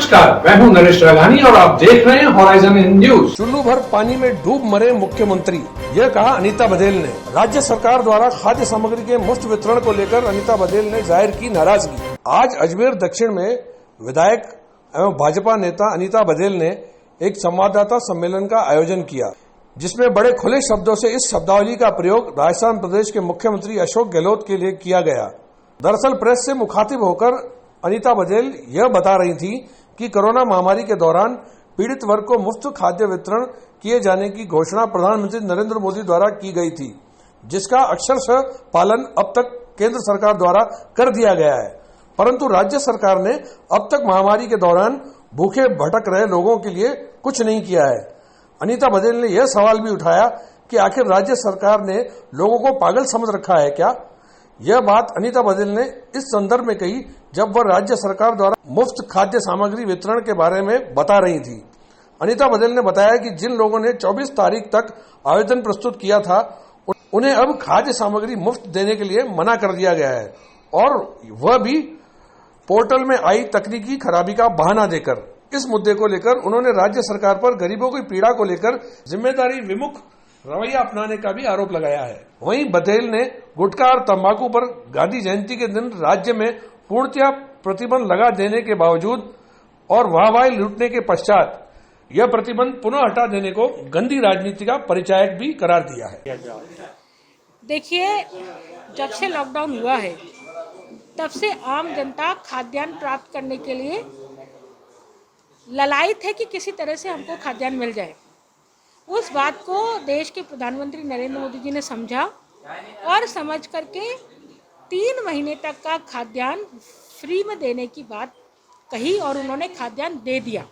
नमस्कार, मैं हूं नरेश राघानी और आप देख रहे हैं हॉराइजन न्यूज। चुल्लू भर पानी में डूब मरे मुख्यमंत्री, यह कहा अनीता बघेल ने। राज्य सरकार द्वारा खाद्य सामग्री के मुफ्त वितरण को लेकर अनीता बघेल ने जाहिर की नाराजगी। आज अजमेर दक्षिण में विधायक एवं भाजपा नेता अनीता बघेल ने एक संवाददाता सम्मेलन का आयोजन किया, जिसमें बड़े खुले शब्दों से इस शब्दावली का प्रयोग राजस्थान प्रदेश के मुख्यमंत्री अशोक गहलोत के लिए किया गया। दरअसल प्रेस से मुखातिब होकर अनीता बघेल यह बता रही थी कि कोरोना महामारी के दौरान पीड़ित वर्ग को मुफ्त खाद्य वितरण किए जाने की घोषणा प्रधानमंत्री नरेंद्र मोदी द्वारा की गई थी, जिसका अक्षरशः पालन अब तक केंद्र सरकार द्वारा कर दिया गया है। परंतु राज्य सरकार ने अब तक महामारी के दौरान भूखे भटक रहे लोगों के लिए कुछ नहीं किया है। अनीता बघेल ने यह सवाल भी उठाया कि आखिर राज्य सरकार ने लोगों को पागल समझ रखा है क्या। यह बात अनीता बघेल ने इस संदर्भ में कही जब वह राज्य सरकार द्वारा मुफ्त खाद्य सामग्री वितरण के बारे में बता रही थी। अनीता बघेल ने बताया कि जिन लोगों ने 24 तारीख तक आवेदन प्रस्तुत किया था, उन्हें अब खाद्य सामग्री मुफ्त देने के लिए मना कर दिया गया है, और वह भी पोर्टल में आई तकनीकी खराबी का बहाना देकर। इस मुद्दे को लेकर उन्होंने राज्य सरकार पर गरीबों की पीड़ा को लेकर जिम्मेदारी विमुख रवैया अपनाने का भी आरोप लगाया है। वहीं बघेल ने गुटखा और तंबाकू पर गांधी जयंती के दिन राज्य में पूर्णतः प्रतिबंध लगा देने के बावजूद और वाहवाही लूटने के पश्चात यह प्रतिबंध पुनः हटा देने को गंदी राजनीति का परिचायक भी करार दिया है। देखिए, जब से लॉकडाउन हुआ है तब से आम जनता खाद्यान्न प्राप्त करने के लिए ललायित है कि किसी तरह से हमको खाद्यान्न मिल जाए। उस बात को देश के प्रधानमंत्री नरेंद्र मोदी जी ने समझा और समझ करके 3 महीने तक का खाद्यान्न फ्री में देने की बात कही और उन्होंने खाद्यान्न दे दिया।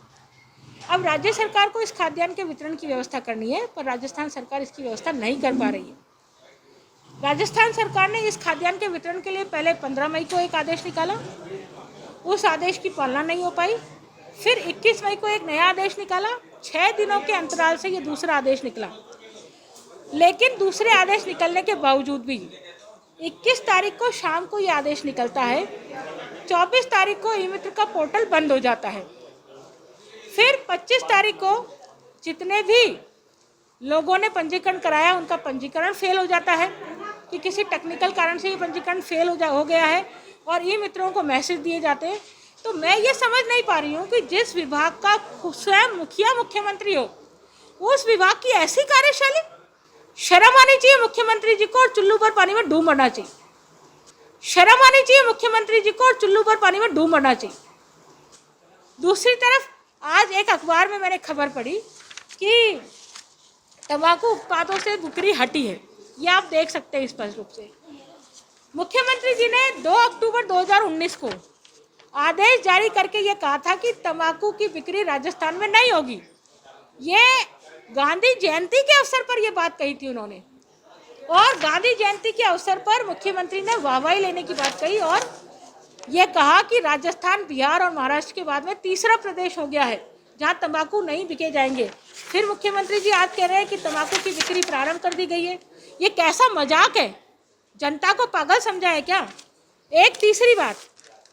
अब राज्य सरकार को इस खाद्यान्न के वितरण की व्यवस्था करनी है, पर राजस्थान सरकार इसकी व्यवस्था नहीं कर पा रही है। राजस्थान सरकार ने इस खाद्यान्न के वितरण के लिए पहले 15 मई को एक आदेश निकाला, उस आदेश की पालना नहीं हो पाई। फिर 21 मई को एक नया आदेश निकाला, 6 दिनों के अंतराल से ये दूसरा आदेश निकला। लेकिन दूसरे आदेश निकलने के बावजूद भी 21 तारीख को शाम को ये आदेश निकलता है, 24 तारीख को ई-मित्र का पोर्टल बंद हो जाता है। फिर 25 तारीख को जितने भी लोगों ने पंजीकरण कराया उनका पंजीकरण फेल हो जाता है कि किसी टेक्निकल कारण से ये पंजीकरण फेल हो गया है और ई-मित्रों को मैसेज दिए जाते हैं। तो मैं ये समझ नहीं पा रही हूँ कि जिस विभाग का स्वयं मुखिया मुख्यमंत्री हो, उस विभाग की ऐसी कार्यशैली। शर्म आनी चाहिए मुख्यमंत्री जी को और चुल्लू पर पानी में डूब मरना चाहिए। शर्म आनी चाहिए मुख्यमंत्री जी को और चुल्लू पर पानी में डूब मरना चाहिए। दूसरी तरफ आज एक अखबार में मैंने खबर पढ़ी कि तंबाकू उत्पादों से बिक्री हटी है। ये आप देख सकते हैं स्पष्ट रूप से। मुख्यमंत्री जी ने 2 अक्टूबर 2019 को आदेश जारी करके ये कहा था कि तंबाकू की बिक्री राजस्थान में नहीं होगी। ये गांधी जयंती के अवसर पर ये बात कही थी उन्होंने, और गांधी जयंती के अवसर पर मुख्यमंत्री ने वाहवाही लेने की बात कही और ये कहा कि राजस्थान, बिहार और महाराष्ट्र के बाद में तीसरा प्रदेश हो गया है जहां तंबाकू नहीं बिके जाएंगे। फिर मुख्यमंत्री जी आज कह रहे हैं कि तंबाकू की बिक्री प्रारंभ कर दी गई है। ये कैसा मजाक है? जनता को पागल समझा है क्या? एक तीसरी बात,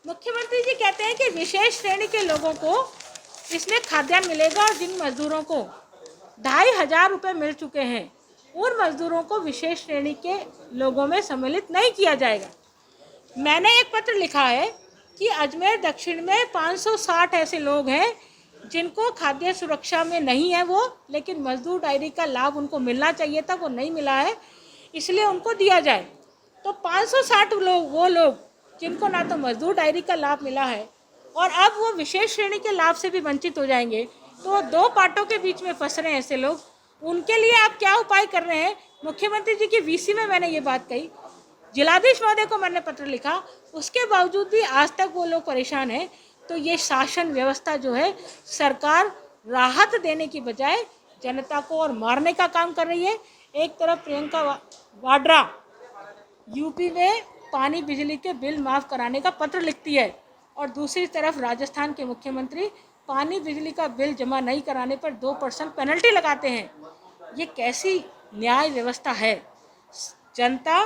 मुख्यमंत्री जी कहते हैं कि विशेष श्रेणी के लोगों को इसमें खाद्यान्न मिलेगा और जिन मजदूरों को 2500 रुपये मिल चुके हैं उन मजदूरों को विशेष श्रेणी के लोगों में सम्मिलित नहीं किया जाएगा। मैंने एक पत्र लिखा है कि अजमेर दक्षिण में 560 ऐसे लोग हैं जिनको खाद्य सुरक्षा में नहीं है वो, लेकिन मजदूर डायरी का लाभ उनको मिलना चाहिए था, वो नहीं मिला है, इसलिए उनको दिया जाए। तो 560 लोग, वो लोग जिनको ना तो मजदूर डायरी का लाभ मिला है और अब वो विशेष श्रेणी के लाभ से भी वंचित हो जाएंगे, तो 2 पाटों के बीच में फंस रहे हैं ऐसे लोग। उनके लिए आप क्या उपाय कर रहे हैं? मुख्यमंत्री जी की वीसी में मैंने ये बात कही, जिलाधीश महोदय को मैंने पत्र लिखा, उसके बावजूद भी आज तक वो लोग परेशान हैं। तो ये शासन व्यवस्था जो है, सरकार राहत देने की बजाय जनता को और मारने का काम कर रही है। एक तरफ प्रियंका वाड्रा यूपी में पानी बिजली के बिल माफ़ कराने का पत्र लिखती है और दूसरी तरफ राजस्थान के मुख्यमंत्री पानी बिजली का बिल जमा नहीं कराने पर 2% पेनल्टी लगाते हैं। ये कैसी न्याय व्यवस्था है? जनता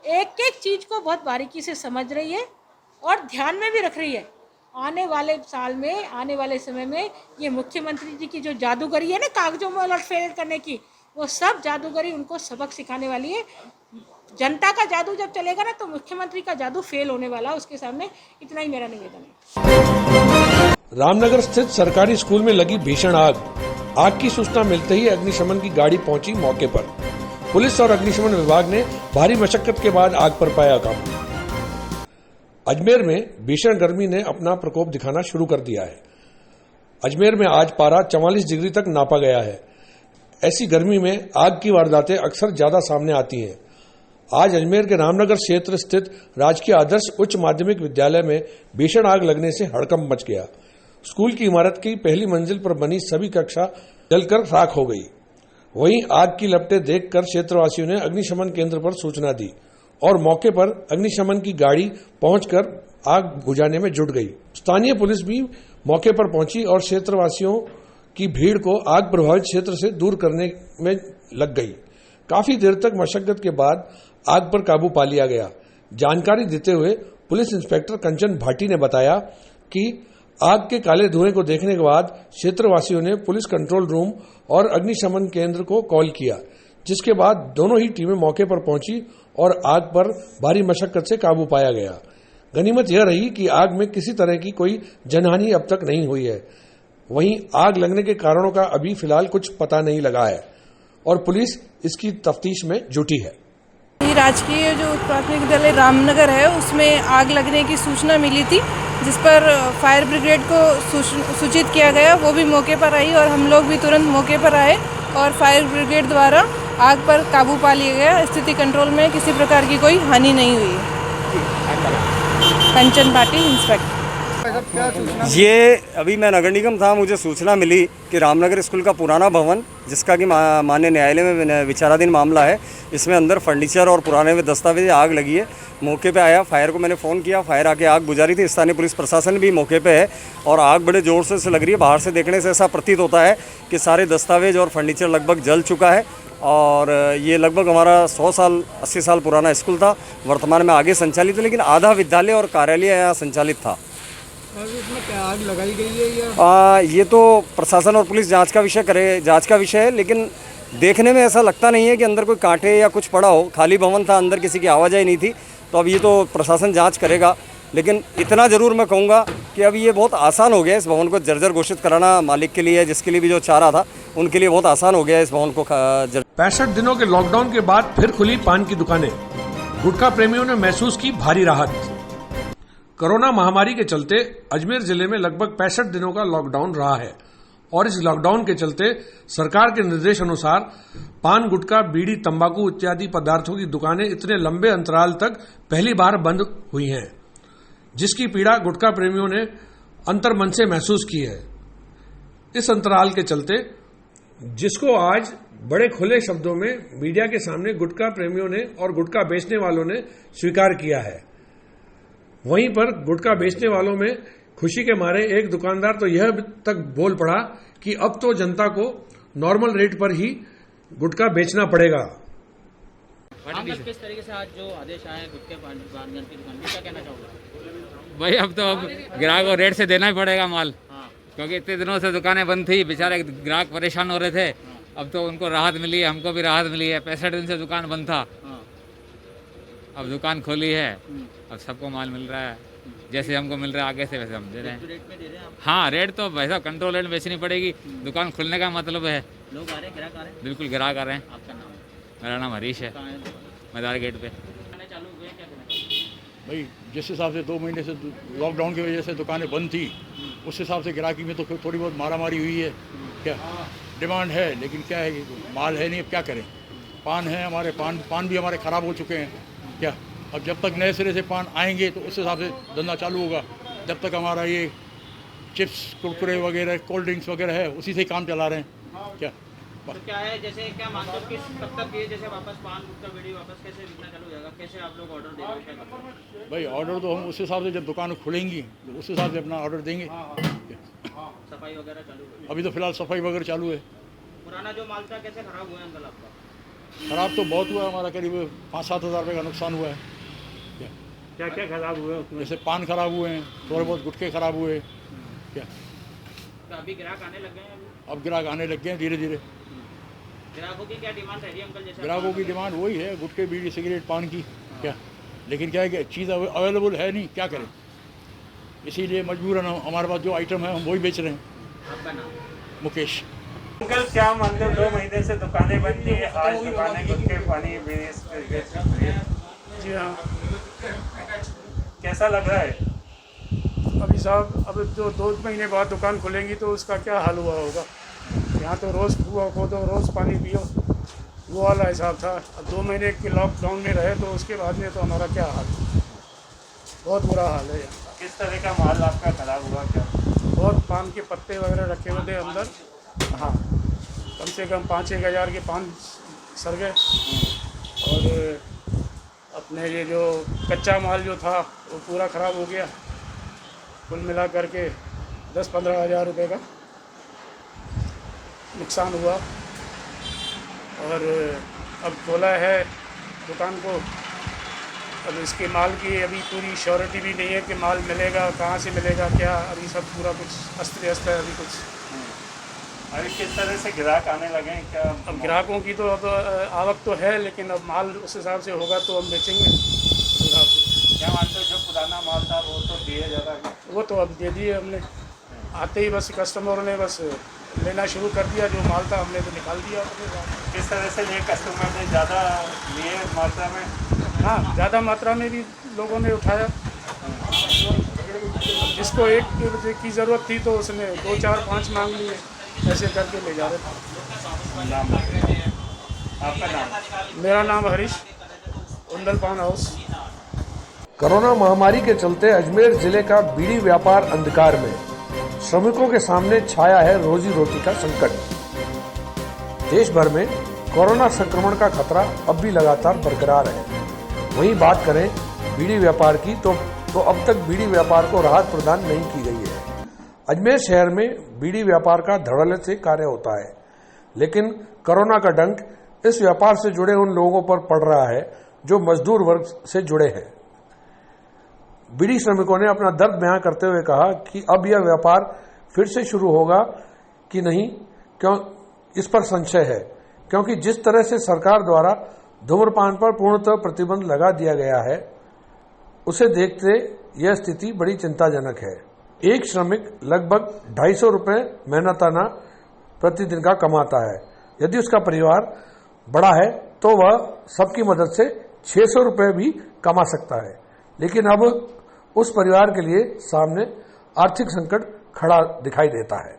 एक एक चीज़ को बहुत बारीकी से समझ रही है और ध्यान में भी रख रही है। आने वाले साल में, आने वाले समय में ये मुख्यमंत्री जी की जो जादूगरी है ना कागजों में उलटफेर करने की, वो सब जादूगरी उनको सबक सिखाने वाली है। जनता का जादू जब चलेगा ना तो मुख्यमंत्री का जादू फेल होने वाला, उसके सामने इतना ही मेरा निवेदन है। रामनगर स्थित सरकारी स्कूल में लगी भीषण आग की सूचना मिलते ही अग्निशमन की गाड़ी पहुंची मौके पर। पुलिस और अग्निशमन विभाग ने भारी मशक्कत के बाद आग पर पाया काबू। अजमेर में भीषण गर्मी ने अपना प्रकोप दिखाना शुरू कर दिया है। अजमेर में आज पारा 44 डिग्री तक नापा गया है। ऐसी गर्मी में आग की वारदातें अक्सर ज्यादा सामने आती हैं। आज अजमेर के रामनगर क्षेत्र स्थित राजकीय आदर्श उच्च माध्यमिक विद्यालय में भीषण आग लगने से हड़कंप मच गया। स्कूल की इमारत की पहली मंजिल पर बनी सभी कक्षा जलकर राख हो गई। वहीं आग की लपटें देखकर क्षेत्रवासियों ने अग्निशमन केंद्र पर सूचना दी और मौके पर अग्निशमन की गाड़ी पहुंचकर आग बुझाने में जुट गई। स्थानीय पुलिस भी मौके पर पहुंची और क्षेत्रवासियों की भीड़ को आग प्रभावित क्षेत्र से दूर करने में लग गई। काफी देर तक मशक्कत के बाद आग पर काबू पा लिया गया। जानकारी देते हुए पुलिस इंस्पेक्टर कंचन भाटी ने बताया कि आग के काले धुएं को देखने के बाद क्षेत्रवासियों ने पुलिस कंट्रोल रूम और अग्निशमन केंद्र को कॉल किया, जिसके बाद दोनों ही टीमें मौके पर पहुंची और आग पर भारी मशक्कत से काबू पाया गया। गनीमत यह रही कि आग में किसी तरह की कोई जनहानि अब तक नहीं हुई है। वहीं आग लगने के कारणों का अभी फिलहाल कुछ पता नहीं लगा है और पुलिस इसकी तफ्तीश में जुटी है। राजकीय जो प्राथमिक विद्यालय रामनगर है उसमें आग लगने की सूचना मिली थी, जिस पर फायर ब्रिगेड को सूचित किया गया। वो भी मौके पर आई और हम लोग भी तुरंत मौके पर आए और फायर ब्रिगेड द्वारा आग पर काबू पा लिया गया। स्थिति कंट्रोल में, किसी प्रकार की कोई हानि नहीं हुई। कंचन भाटी, इंस्पेक्टर। ये अभी मैं नगर निगम था, मुझे सूचना मिली कि रामनगर स्कूल का पुराना भवन, जिसका कि माननीय न्यायालय में विचाराधीन मामला है, इसमें अंदर फर्नीचर और पुराने में दस्तावेज आग लगी है। मौके पे आया, फायर को मैंने फ़ोन किया, फायर आके आग बुझा रही थी। स्थानीय पुलिस प्रशासन भी मौके पे है और आग बड़े ज़ोर से लग रही है। बाहर से देखने से ऐसा प्रतीत होता है कि सारे दस्तावेज और फर्नीचर लगभग जल चुका है और ये लगभग हमारा 100 साल 80 साल पुराना स्कूल था, वर्तमान में आगे संचालित है, लेकिन आधा विद्यालय और कार्यालय यहाँ संचालित था। इसमें क्या आग लगाई गई है या ये तो प्रशासन और पुलिस जांच का विषय है, लेकिन देखने में ऐसा लगता नहीं है कि अंदर कोई कांटे या कुछ पड़ा हो। खाली भवन था, अंदर किसी की आवाजाही नहीं थी, तो अब ये तो प्रशासन जांच करेगा। लेकिन इतना ज़रूर मैं कहूँगा कि अब ये बहुत आसान हो गया इस भवन को जर्जर घोषित कराना मालिक के लिए, जिसके लिए भी जो चाह रहा था उनके लिए बहुत आसान हो गया इस भवन को 65 दिनों के लॉकडाउन के बाद फिर खुली पान की दुकानें। गुटखा प्रेमियों ने महसूस की भारी राहत। कोरोना महामारी के चलते अजमेर जिले में लगभग 65 दिनों का लॉकडाउन रहा है और इस लॉकडाउन के चलते सरकार के निर्देश अनुसार पान, गुटखा, बीड़ी, तंबाकू इत्यादि पदार्थों की दुकानें इतने लंबे अंतराल तक पहली बार बंद हुई हैं, जिसकी पीड़ा गुटखा प्रेमियों ने अंतर्मन से महसूस की है। इस अंतराल के चलते जिसको आज बड़े खुले शब्दों में मीडिया के सामने गुटखा प्रेमियों ने और गुटखा बेचने वालों ने स्वीकार किया है। वहीं पर गुटखा बेचने वालों में खुशी के मारे एक दुकानदार तो यह तक बोल पड़ा कि अब तो जनता को नॉर्मल रेट पर ही गुटखा बेचना पड़ेगा। किस तरीके से आज जो आदेश आए गुटखे पान की दुकान में, क्या कहना चाहोगे? भाई अब ग्राहक को रेट से देना ही पड़ेगा माल, क्योंकि इतने दिनों से दुकानें बंद थी, बेचारे ग्राहक परेशान हो रहे थे। अब तो उनको राहत मिली है, हमको भी राहत मिली है। 65 दिन से दुकान बंद था, अब दुकान खोली है, अब सबको माल मिल रहा है। जैसे हमको मिल रहा है आगे से वैसे हम दे रहे हैं। रेट में दे रहे हैं आप? हाँ, रेट तो वैसा कंट्रोल रेट बेचनी पड़ेगी। दुकान खुलने का मतलब है। लोग आ रहे हैं, ग्राहक आ रहे हैं? बिल्कुल ग्राहक आ रहे हैं। आपका नाम है? मेरा नाम हरीश है, कहाँ है? मदार गेट पे। चालू हुए, क्या कहना चाहोगे? भाई जिस हिसाब से 2 महीने से लॉकडाउन की वजह से दुकानें बंद थी, उस हिसाब से ग्राहकी में तो थोड़ी बहुत मारामारी हुई है। क्या डिमांड है, लेकिन क्या है कि माल है नहीं, अब क्या करें। पान है हमारे, पान भी हमारे ख़राब हो चुके हैं। क्या अब जब तक नए सिरे से पान आएंगे तो उस हिसाब से धंधा चालू होगा। जब तक हमारा ये चिप्स, कुरकुरे वगैरह, कोल्ड ड्रिंक्स वगैरह है, उसी से ही काम चला रहे हैं। क्या तो क्या है, जैसे क्या मानते हो किस कब तक ये जैसे वापस पान गुटखा बीड़ी वापस कैसे बिकना चालू हो जाएगा? कैसे आप लोग ऑर्डर दे रहे हो, क्या करते हो? भाई ऑर्डर तो हम उस हिसाब से जब दुकान खुलेंगी तो उस हिसाब से अपना ऑर्डर देंगे। सफाई वगैरह चालू है? अभी तो फिलहाल सफाई वगैरह चालू है। पुराना जो माल था कैसे खराब हुआ है अंकल आपका? ख़राब तो बहुत हुआ, हमारा करीब 5-7 हज़ार रुपये का नुकसान हुआ है। क्या क्या खराब हुए उसमें? जैसे पान खराब हुए हैं, थोड़े बहुत गुटखे खराब हुए। क्या तो अभी ग्राहक आने लग गए हैं? अब ग्राहक आने लग गए हैं धीरे धीरे। ग्राहकों की क्या डिमांड रह रही है अंकल? जैसे ग्राहकों की डिमांड वही है, गुटखे, बीड़ी, सिगरेट, पान की। क्या लेकिन क्या है कि चीज़ अवेलेबल है नहीं, क्या करें, इसीलिए मजबूरन हमारे पास जो आइटम है हम वही बेच रहे हैं। आपका नाम? मुकेश। अंकल क्या मानते हो, 2 महीने से दुकानें बंद थी, आज दुकानें गुटखे पानी जी हाँ, कैसा लग रहा है? अभी साहब अब जो 2 महीने बाद दुकान खुलेंगी तो उसका क्या हाल हुआ होगा। यहाँ तो रोज़ कुआं खोदो, रोज़ पानी पियो, वो वाला हिसाब था। अब 2 महीने के लॉकडाउन में रहे तो उसके बाद में तो हमारा क्या हाल, बहुत बुरा हाल है यहाँ। किस तरह का माल आपका खराब हुआ? क्या बहुत पान के पत्ते वगैरह रखे हुए थे अंदर। हाँ, कम से कम 5-6 हज़ार के पान सड़ गए। और अपने ये जो कच्चा माल जो था वो पूरा ख़राब हो गया। कुल मिला करके 10-15 हज़ार रुपये का नुकसान हुआ। और अब खोला है दुकान को, अब इसके माल की अभी पूरी श्योरिटी भी नहीं है कि माल मिलेगा, कहाँ से मिलेगा, क्या, अभी सब पूरा कुछ अस्त व्यस्त है अभी कुछ। अभी किस तरह से ग्राहक आने लगे हैं? क्या अब ग्राहकों की तो अब आवक तो है, लेकिन अब माल उस हिसाब से होगा तो हम बेचेंगे उस हिसाब से। क्या मानते हो, जो पुराना माल था वो तो दिए जा रहा है? वो तो अब दे दिए हमने, आते ही बस कस्टमरों ने बस लेना शुरू कर दिया। जो माल था हमने तो निकाल दिया अपने साथ। किस तरह से लिए कस्टमर ने ज़्यादा लिए मात्रा में? हाँ, ज़्यादा मात्रा में भी लोगों ने उठाया। जिसको एक की ज़रूरत थी तो उसने 2, 4, 5 मांग लिए, ऐसे करके ले जा रहे थे। नाम आपका नाम? मेरा नाम हरीश, उंदल पान हाउस। कोरोना महामारी के चलते अजमेर जिले का बीड़ी व्यापार अंधकार में, श्रमिकों के सामने छाया है रोजी रोटी का संकट। देश भर में कोरोना संक्रमण का खतरा अब भी लगातार बरकरार है। वहीं बात करें बीड़ी व्यापार की तो अब तक बीड़ी व्यापार को राहत प्रदान नहीं की गई है। अजमेर शहर में बीड़ी व्यापार का धड़ल्ले से कार्य होता है, लेकिन कोरोना का डंक इस व्यापार से जुड़े उन लोगों पर पड़ रहा है जो मजदूर वर्ग से जुड़े हैं। बीड़ी श्रमिकों ने अपना दर्द बयां करते हुए कहा कि अब यह व्यापार फिर से शुरू होगा कि नहीं, क्यों इस पर संशय है, क्योंकि जिस तरह से सरकार द्वारा धूम्रपान पर पूर्णतः प्रतिबंध लगा दिया गया है, उसे देखते यह स्थिति बड़ी चिंताजनक है। एक श्रमिक लगभग 250 रुपये मेहनताना प्रतिदिन का कमाता है। यदि उसका परिवार बड़ा है तो वह सबकी मदद से 600 रुपये भी कमा सकता है, लेकिन अब उस परिवार के लिए सामने आर्थिक संकट खड़ा दिखाई देता है।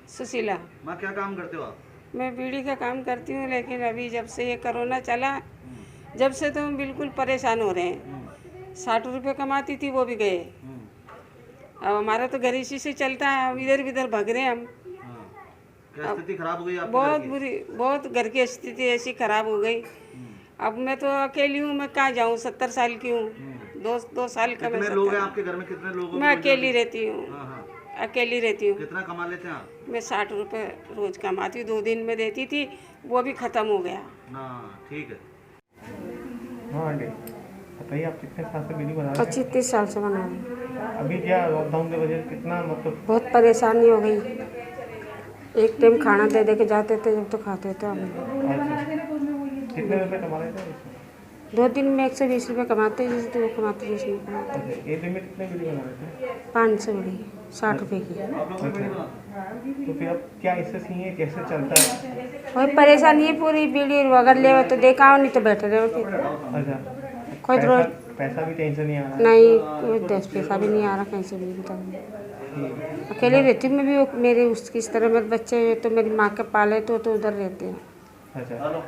सुशीला, माँ क्या काम करते हो आप? मैं बीड़ी का काम करती हूँ, लेकिन अभी जब से ये कोरोना चला, जब से तो हम बिल्कुल परेशान हो रहे हैं। 60 रुपये कमाती थी वो भी गए। अब हमारा तो घर इसी से चलता है, अब इधर उधर भाग रहे हैं हम। क्या स्थिति खराब हो गई आपकी? बहुत बुरी, बहुत घर की स्थिति ऐसी खराब हो गई। अब मैं तो अकेली हूँ, मैं कहाँ जाऊँ, 70 साल की हूँ, 2 साल का। कितने लोग हैं आपके घर में? कितने लोग? मैं अकेली रहती हूँ, अकेली रहती हूँ। कितना कमा लेते हैं आप? मैं 60 रुपये रोज कमाती हूँ, 2 दिन में देती थी, वो भी खत्म हो गया। ठीक है। हाँ आंटी बताइए, आप कितने साल से बीड़ी बना रहे हैं? 25-30 साल से बना रही हूँ। अभी क्या लॉकडाउन की वजह से कितना मतलब बहुत परेशानी हो गई। एक टाइम खाना दे दे के जाते थे, जब तो खाते थे हम। कितने रुपए कमा रहे थे? 2 दिन में 120 रुपये कमाते, जिस दिन वो कमाते जिस दिन कमाते। एक दिन में कितने बीड़ी बना रहे थे? 500 बड़ी 60 रुपये की। तो फिर अब क्या इससे सीए कैसे चलता है? कोई परेशानी है पूरी, बीड़ी अगर ले तो देखा हो, नहीं तो बैठे रहे। फिर अच्छा, कोई रोज पैसा भी टेंशन नहीं आ रहा? नहीं, कोई 10 पैसा भी नहीं आ रहा कहीं से भी। अकेले रहती हूँ मैं भी, मेरे इस तरह मेरे बच्चे तो मेरी माँ के पाले तो उधर रहते हैं। अच्छा,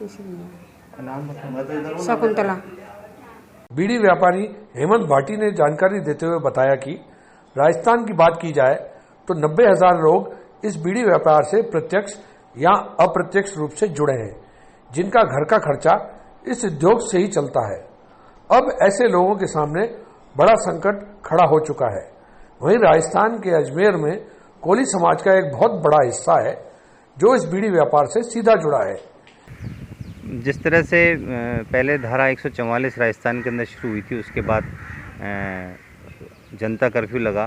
इसलिए नाम बताओ। शकुंतला। बीड़ी व्यापारी हेमंत भाटी ने जानकारी देते हुए बताया कि राजस्थान की बात की जाए तो 90,000 लोग इस बीड़ी व्यापार से प्रत्यक्ष या अप्रत्यक्ष रूप से जुड़े हैं, जिनका घर का खर्चा इस उद्योग से ही चलता है। अब ऐसे लोगों के सामने बड़ा संकट खड़ा हो चुका है। वहीं राजस्थान के अजमेर में कोली समाज का एक बहुत बड़ा हिस्सा है जो इस बीड़ी व्यापार से सीधा जुड़ा है। जिस तरह से पहले धारा 144 राजस्थान के अंदर शुरू हुई थी, उसके बाद जनता कर्फ्यू लगा,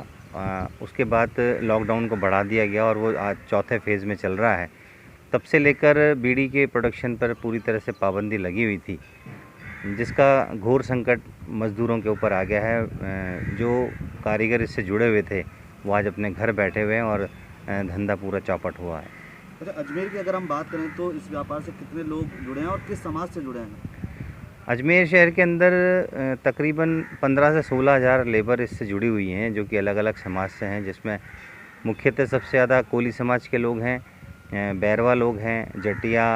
उसके बाद लॉकडाउन को बढ़ा दिया गया और वो आज चौथे फेज़ में चल रहा है। तब से लेकर बीड़ी के प्रोडक्शन पर पूरी तरह से पाबंदी लगी हुई थी, जिसका घोर संकट मज़दूरों के ऊपर आ गया है। जो कारीगर इससे जुड़े हुए थे वो आज अपने घर बैठे हुए हैं और धंधा पूरा चौपट हुआ है। अच्छा, अजमेर की अगर हम बात करें तो इस व्यापार से कितने लोग जुड़े हैं और किस समाज से जुड़े हैं? अजमेर शहर के अंदर तकरीबन 15 से 16 हज़ार लेबर इससे जुड़ी हुई हैं, जो कि अलग अलग समाज से हैं, जिसमें मुख्यतः सबसे ज़्यादा कोली समाज के लोग हैं, बैरवा लोग हैं, जटिया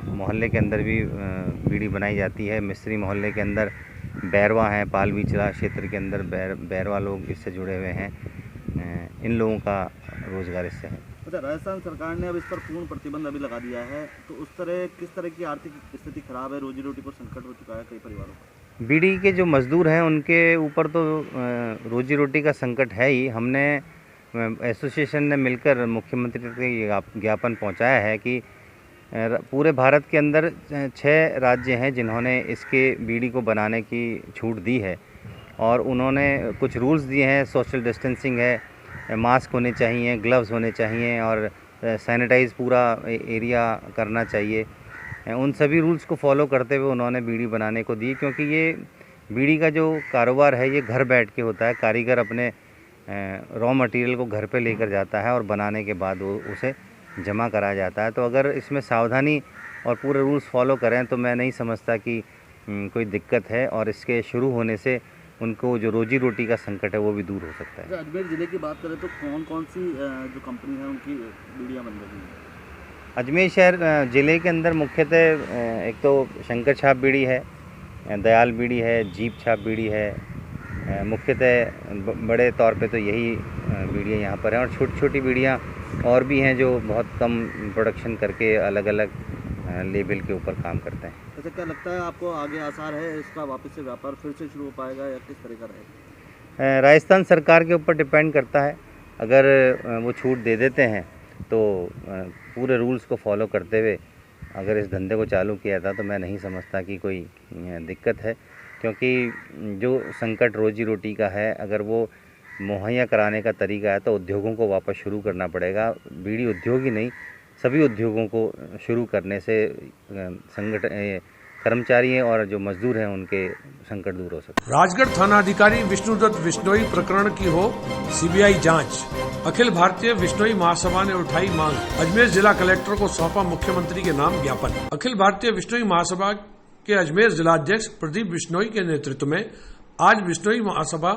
मोहल्ले के अंदर भी बीड़ी बनाई जाती है, मिस्त्री मोहल्ले के अंदर बैरवा हैं, पाल बिचला क्षेत्र के अंदर बैरवा लोग इससे जुड़े हुए हैं। इन लोगों का रोज़गार इससे है। अच्छा, राजस्थान सरकार ने अब इस पर पूर्ण प्रतिबंध अभी लगा दिया है, तो किस तरह की आर्थिक स्थिति खराब है, रोजी रोटी पर संकट हो चुका है कई परिवारों पर? बीड़ी के जो मज़दूर हैं उनके ऊपर तो रोजी रोटी का संकट है ही। हमने एसोसिएशन ने मिलकर मुख्यमंत्री तक ज्ञापन पहुंचाया है कि पूरे भारत के अंदर 6 राज्य हैं जिन्होंने इसके बीड़ी को बनाने की छूट दी है, और उन्होंने कुछ रूल्स दिए हैं। सोशल डिस्टेंसिंग है, मास्क होने चाहिए, ग्लव्स होने चाहिए और सैनिटाइज़ पूरा एरिया करना चाहिए। उन सभी रूल्स को फॉलो करते हुए उन्होंने बीड़ी बनाने को दी, क्योंकि ये बीड़ी का जो कारोबार है ये घर बैठ के होता है। कारीगर अपने रॉ मटेरियल को घर पे लेकर जाता है और बनाने के बाद वो उसे जमा कराया जाता है। तो अगर इसमें सावधानी और पूरे रूल्स फॉलो करें तो मैं नहीं समझता कि कोई दिक्कत है, और इसके शुरू होने से उनको जो रोजी रोटी का संकट है वो भी दूर हो सकता है। अजमेर ज़िले की बात करें तो कौन कौन सी जो कंपनी है उनकी बीड़ियाँ बन रही हैं? अजमेर शहर ज़िले के अंदर मुख्यतः एक तो शंकर छाप बीड़ी है, दयाल बीड़ी है, जीप छाप बीड़ी है। मुख्यतः बड़े तौर पे तो यही बीड़ियाँ यहाँ पर हैं, और छोटी छोटी बीड़ियाँ और भी हैं जो बहुत कम प्रोडक्शन करके अलग अलग लेवल के ऊपर काम करते हैं। अच्छा, क्या लगता है आपको आगे आसार है इसका वापस से व्यापार फिर से शुरू हो पाएगा या किस तरह का रहेगा? राजस्थान सरकार के ऊपर डिपेंड करता है। अगर वो छूट दे देते हैं तो पूरे रूल्स को फॉलो करते हुए अगर इस धंधे को चालू किया था तो मैं नहीं समझता कि कोई दिक्कत है, क्योंकि जो संकट रोजी रोटी का है अगर वो मुहैया कराने का तरीका है तो उद्योगों को वापस शुरू करना पड़ेगा। बीड़ी उद्योग ही नहीं, सभी उद्योगों को शुरू करने से कर्मचारी और जो मजदूर हैं उनके संकट दूर हो सकते हैं। राजगढ़ थाना अधिकारी विष्णुदत्त बिश्नोई प्रकरण की हो सीबीआई जांच। अखिल भारतीय बिश्नोई महासभा ने उठाई मांग, अजमेर जिला कलेक्टर को सौंपा मुख्यमंत्री के नाम ज्ञापन। अखिल भारतीय बिश्नोई महासभा के अजमेर जिलाध्यक्ष प्रदीप बिश्नोई के नेतृत्व में आज बिश्नोई महासभा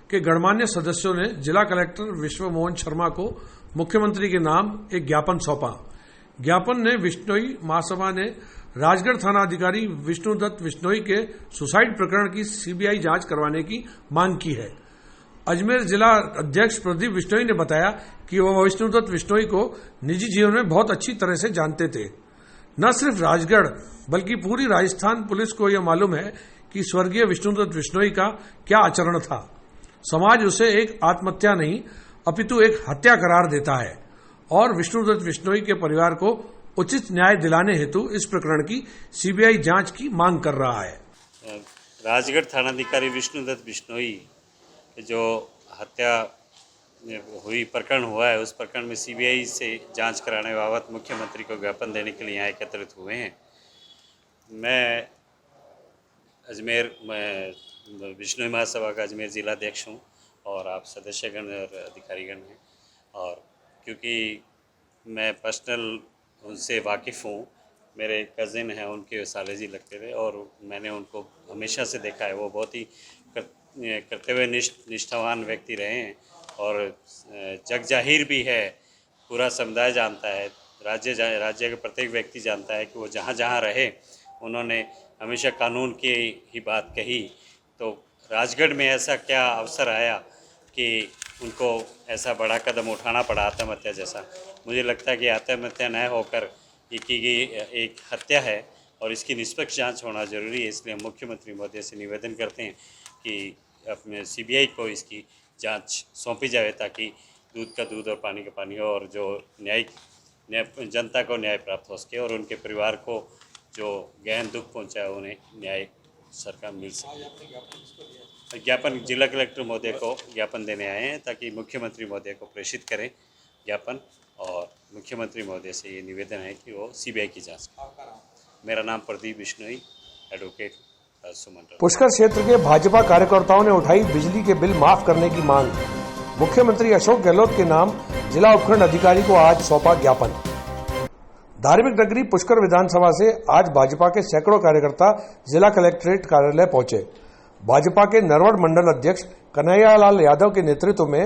के गणमान्य सदस्यों ने जिला कलेक्टर विश्व मोहन शर्मा को मुख्यमंत्री के नाम एक ज्ञापन सौंपा। ज्ञापन ने बिश्नोई महासभा ने राजगढ़ थाना अधिकारी विष्णुदत्त बिश्नोई के सुसाइड प्रकरण की सीबीआई जांच करवाने की मांग की है। अजमेर जिला अध्यक्ष प्रदीप बिश्नोई ने बताया कि वह विष्णुदत्त बिश्नोई को निजी जीवन में बहुत अच्छी तरह से जानते थे। न सिर्फ राजगढ़ बल्कि पूरी राजस्थान पुलिस को यह मालूम है कि स्वर्गीय विष्णुदत्त बिश्नोई का क्या आचरण था। समाज उसे एक आत्महत्या नहीं अपितु एक हत्या करार देता है और विष्णुदत्त बिश्नोई के परिवार को उचित न्याय दिलाने हेतु इस प्रकरण की सीबीआई जांच की मांग कर रहा है। राजगढ़ थानाधिकारी विष्णुदत्त बिश्नोई जो हत्या हुई प्रकरण हुआ है, उस प्रकरण में सीबीआई से जांच कराने बाबत मुख्यमंत्री को ज्ञापन देने के लिए यहाँ एकत्रित हुए हैं। मैं अजमेर बिश्नोई महासभा का अजमेर जिलाध्यक्ष हूँ और आप सदस्यगण और अधिकारीगण हैं, और क्योंकि मैं पर्सनल उनसे वाकिफ़ हूँ, मेरे कज़िन हैं, उनके साले जी लगते थे और मैंने उनको हमेशा से देखा है। वो बहुत ही कर्तव्य निष्ठावान व्यक्ति रहे हैं और जग जाहिर भी है, पूरा समुदाय जानता है, राज्य का प्रत्येक व्यक्ति जानता है कि वो जहाँ जहाँ रहे उन्होंने हमेशा कानून की ही बात कही। तो राजगढ़ में ऐसा क्या अवसर आया कि उनको ऐसा बड़ा कदम उठाना पड़ा आत्महत्या जैसा। मुझे लगता है कि आत्महत्या न होकर ये की गई एक हत्या है और इसकी निष्पक्ष जांच होना जरूरी है। इसलिए हम मुख्यमंत्री महोदय से निवेदन करते हैं कि अपने सीबीआई को इसकी जांच सौंपी जाए ताकि दूध का दूध और पानी का पानी हो और जो न्याय जनता को न्याय प्राप्त हो सके और उनके परिवार को जो गहन दुख पहुंचा है उन्हें न्याय सरकार मिल सके। ज्ञापन जिला कलेक्टर महोदय को ज्ञापन देने आए हैं ताकि मुख्यमंत्री महोदय को प्रेषित करें ज्ञापन, और मुख्यमंत्री महोदय से ये निवेदन है कि वो सीबीआई की जांच करें। मेरा नाम प्रदीप बिश्नोई, एडवोकेट सुमन। पुष्कर क्षेत्र के भाजपा कार्यकर्ताओं ने उठाई बिजली के बिल माफ करने की मांग। मुख्यमंत्री अशोक गहलोत के नाम जिला उपखंड अधिकारी को आज सौंपा ज्ञापन। धार्मिक नगरी पुष्कर विधानसभा से आज भाजपा के सैकड़ों कार्यकर्ता जिला कलेक्ट्रेट कार्यालय पहुंचे। भाजपा के नरवड़ मंडल अध्यक्ष कन्हैयालाल यादव के नेतृत्व में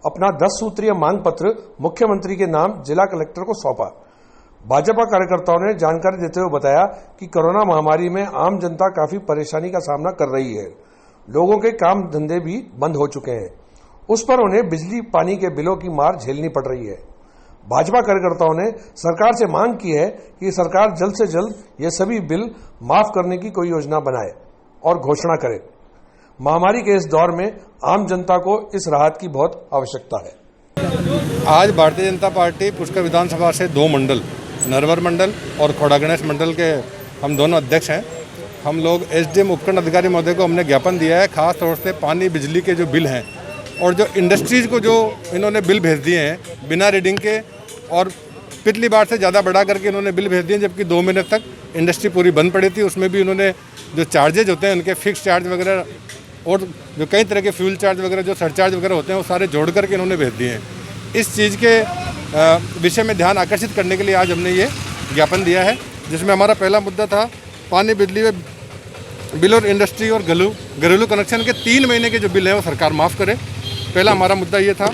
अपना 10 सूत्रीय मांग पत्र मुख्यमंत्री के नाम जिला कलेक्टर को सौंपा। भाजपा कार्यकर्ताओं ने जानकारी देते हुए बताया कि कोरोना महामारी में आम जनता काफी परेशानी का सामना कर रही है। लोगों के काम धंधे भी बंद हो चुके हैं, उस पर उन्हें बिजली पानी के बिलों की मार झेलनी पड़ रही है। भाजपा कार्यकर्ताओं ने सरकार से मांग की है कि सरकार जल्द से जल्द ये सभी बिल माफ करने की कोई योजना बनाए और घोषणा करे। महामारी के इस दौर में आम जनता को इस राहत की बहुत आवश्यकता है। आज भारतीय जनता पार्टी पुष्कर विधानसभा से 2 मंडल, नरवर मंडल और खोड़ा गणेश मंडल के हम दोनों अध्यक्ष हैं। हम लोग एसडीएम उपखंड अधिकारी महोदय को हमने ज्ञापन दिया है, खास तौर से पानी बिजली के जो बिल हैं और जो इंडस्ट्रीज़ को जो इन्होंने बिल भेज दिए हैं बिना रीडिंग के, और पिछली बार से ज़्यादा बढ़ा करके इन्होंने बिल भेज दिए, जबकि 2 महीने तक इंडस्ट्री पूरी बंद पड़ी थी। उसमें भी इन्होंने जो चार्जेज होते हैं उनके फिक्स चार्ज वगैरह और जो कई तरह के फ्यूल चार्ज वगैरह जो सरचार्ज वगैरह होते हैं वो सारे जोड़ करके इन्होंने भेज दिए हैं। इस चीज़ के विषय में ध्यान आकर्षित करने के लिए आज हमने ये ज्ञापन दिया है, जिसमें हमारा पहला मुद्दा था पानी बिजली बिल और इंडस्ट्री और घरेलू कनेक्शन के 3 महीने के जो बिल हैं वो सरकार माफ़ करे। पहला हमारा मुद्दा ये था।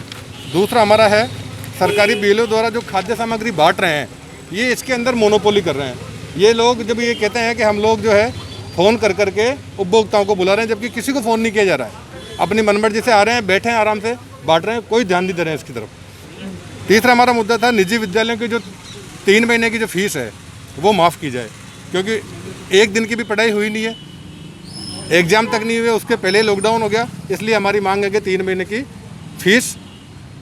दूसरा हमारा है सरकारी बीएलओ द्वारा जो खाद्य सामग्री बांट रहे हैं, ये इसके अंदर मोनोपोली कर रहे हैं। ये लोग जब ये कहते हैं कि हम लोग जो है फ़ोन कर करके उपभोक्ताओं को बुला रहे हैं, जबकि किसी को फ़ोन नहीं किया जा रहा है। अपनी मनमर्जी से आ रहे हैं, बैठे हैं, आराम से बांट रहे हैं, कोई ध्यान नहीं दे रहे हैं इसकी तरफ। तीसरा हमारा मुद्दा था निजी विद्यालयों की जो 3 महीने की जो फीस है वो माफ़ की जाए, क्योंकि 1 दिन की भी पढ़ाई हुई नहीं है, एग्ज़ाम तक नहीं हुए, उसके पहले लॉकडाउन हो गया। इसलिए हमारी मांग है कि 3 महीने की फीस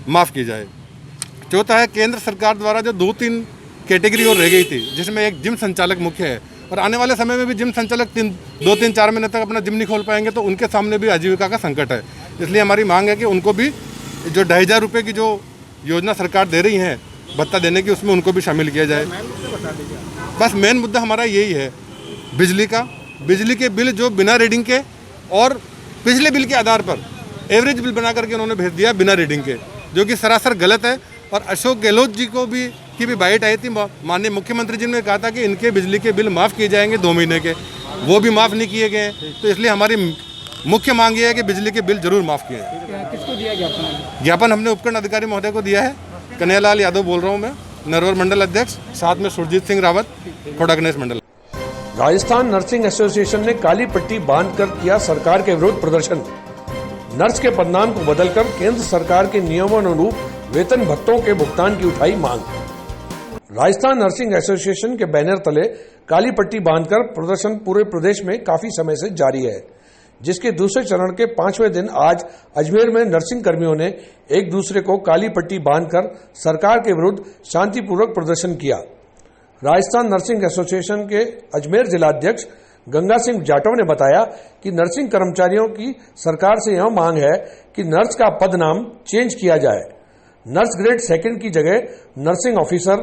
माफ़ की जाए। चौथा है केंद्र सरकार द्वारा जो 2-3 कैटेगरी और रह गई थी, जिसमें एक जिम संचालक मुख्य है, और आने वाले समय में भी जिम संचालक 2-3-4 महीने तक अपना जिम नहीं खोल पाएंगे, तो उनके सामने भी आजीविका का संकट है। इसलिए हमारी मांग है कि उनको भी जो 2,500 रुपये की जो योजना सरकार दे रही है भत्ता देने की, उसमें उनको भी शामिल किया जाए। बस मेन मुद्दा हमारा यही है बिजली का। बिजली के बिल जो बिना रीडिंग के और पिछले बिल के आधार पर एवरेज बिल बना करके उन्होंने भेज दिया बिना रीडिंग के, जो कि सरासर गलत है। और अशोक गहलोत जी को भी की भी बाइट आई थी, माननीय मुख्यमंत्री जी ने कहा था कि इनके बिजली के बिल माफ़ किए जाएंगे 2 महीने के, वो भी माफ़ नहीं किए गए। तो इसलिए हमारी मुख्य मांग ये है कि बिजली के बिल जरूर माफ़ किए जाए। किसको दिया ज्ञापन? ज्ञापन हमने उपखंड अधिकारी महोदय को दिया है। कन्हैयालाल यादव बोल रहा हूँ मैं, नरवर मंडल अध्यक्ष, साथ में सुरजीत सिंह रावत, खोड़ा गणेश मंडल। राजस्थान नर्सिंग एसोसिएशन ने काली पट्टी बांधकर किया सरकार के विरुद्ध प्रदर्शन। नर्स के पदनाम को बदलकर केंद्र सरकार के नियमानुरूप वेतन भत्तों के भुगतान की उठाई मांग। राजस्थान नर्सिंग एसोसिएशन के बैनर तले काली पट्टी बांधकर प्रदर्शन पूरे प्रदेश में काफी समय से जारी है, जिसके दूसरे चरण के 5वें दिन आज अजमेर में नर्सिंग कर्मियों ने एक दूसरे को काली पट्टी बांधकर सरकार के विरुद्ध शांतिपूर्वक प्रदर्शन किया। राजस्थान नर्सिंग एसोसिएशन के अजमेर जिलाध्यक्ष गंगा सिंह जाटव ने बताया कि नर्सिंग कर्मचारियों की सरकार से यह मांग है कि नर्स का पद नाम चेंज किया जाए। नर्स ग्रेड 2 की जगह नर्सिंग ऑफिसर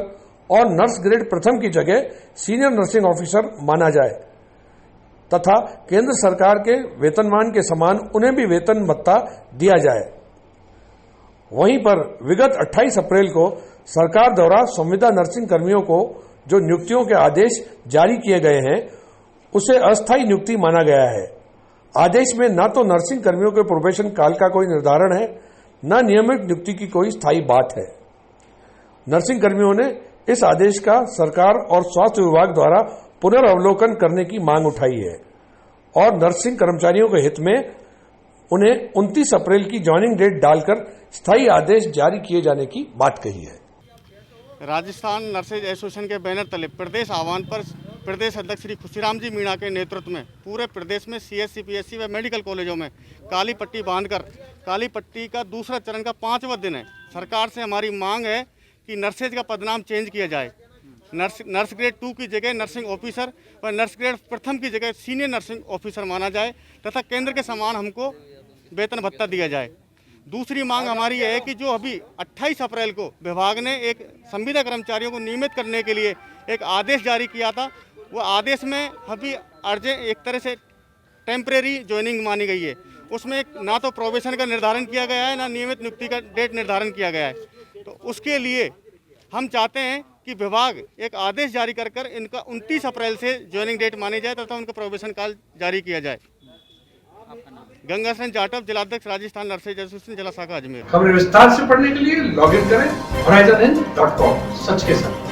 और नर्स ग्रेड 1 की जगह सीनियर नर्सिंग ऑफिसर माना जाए तथा केंद्र सरकार के वेतनमान के समान उन्हें भी वेतन भत्ता दिया जाए। वहीं पर विगत 28 अप्रैल को सरकार द्वारा संविदा नर्सिंग कर्मियों को जो नियुक्तियों के आदेश जारी किए गए हैं, उसे अस्थायी नियुक्ति माना गया है। आदेश में न तो नर्सिंग कर्मियों के प्रोबेशन काल का कोई निर्धारण है, न नियमित नियुक्ति की कोई स्थायी बात है। नर्सिंग कर्मियों ने इस आदेश का सरकार और स्वास्थ्य विभाग द्वारा पुनर्अवलोकन करने की मांग उठाई है और नर्सिंग कर्मचारियों के हित में उन्हें 29 अप्रैल की ज्वाइनिंग डेट डालकर स्थायी आदेश जारी किए जाने की बात कही है। राजस्थान नर्सेज एसोसिएशन के बैनर तले प्रदेश आह्वान पर प्रदेश अध्यक्ष श्री खुशीराम जी मीणा के नेतृत्व में पूरे प्रदेश में सीएससी, पीएससी व मेडिकल कॉलेजों में काली पट्टी बांधकर काली पट्टी का दूसरा चरण का 5वां दिन है। सरकार से हमारी मांग है कि नर्सेज का पदनाम चेंज किया जाए। नर्स ग्रेड 2 की जगह नर्सिंग ऑफिसर व नर्स ग्रेड प्रथम की जगह सीनियर नर्सिंग ऑफिसर माना जाए तथा केंद्र के समान हमको वेतन भत्ता दिया जाए। दूसरी मांग हमारी यह है कि जो अभी 28 अप्रैल को विभाग ने एक संविदा कर्मचारियों को नियमित करने के लिए एक आदेश जारी किया था, वो आदेश में अभी एक तरह से टेम्परेरी ज्वाइनिंग मानी गई है। उसमें ना तो प्रोबेशन का निर्धारण किया गया है, ना नियमित नियुक्ति का डेट निर्धारण किया गया है। तो उसके लिए हम चाहते हैं कि विभाग एक आदेश जारी कर इनका 29 अप्रैल से ज्वाइनिंग डेट मानी जाए तथा उनका प्रोबेशन काल जारी किया जाए। गंगा सेन जाटव, जिलाध्यक्ष राजस्थान नर्सेज एसोसिएशन, जिला शाखा अजमेर। खबरें विस्तार से पढ़ने के लिए लॉग इन करें horizon.in.com। सच के साथ।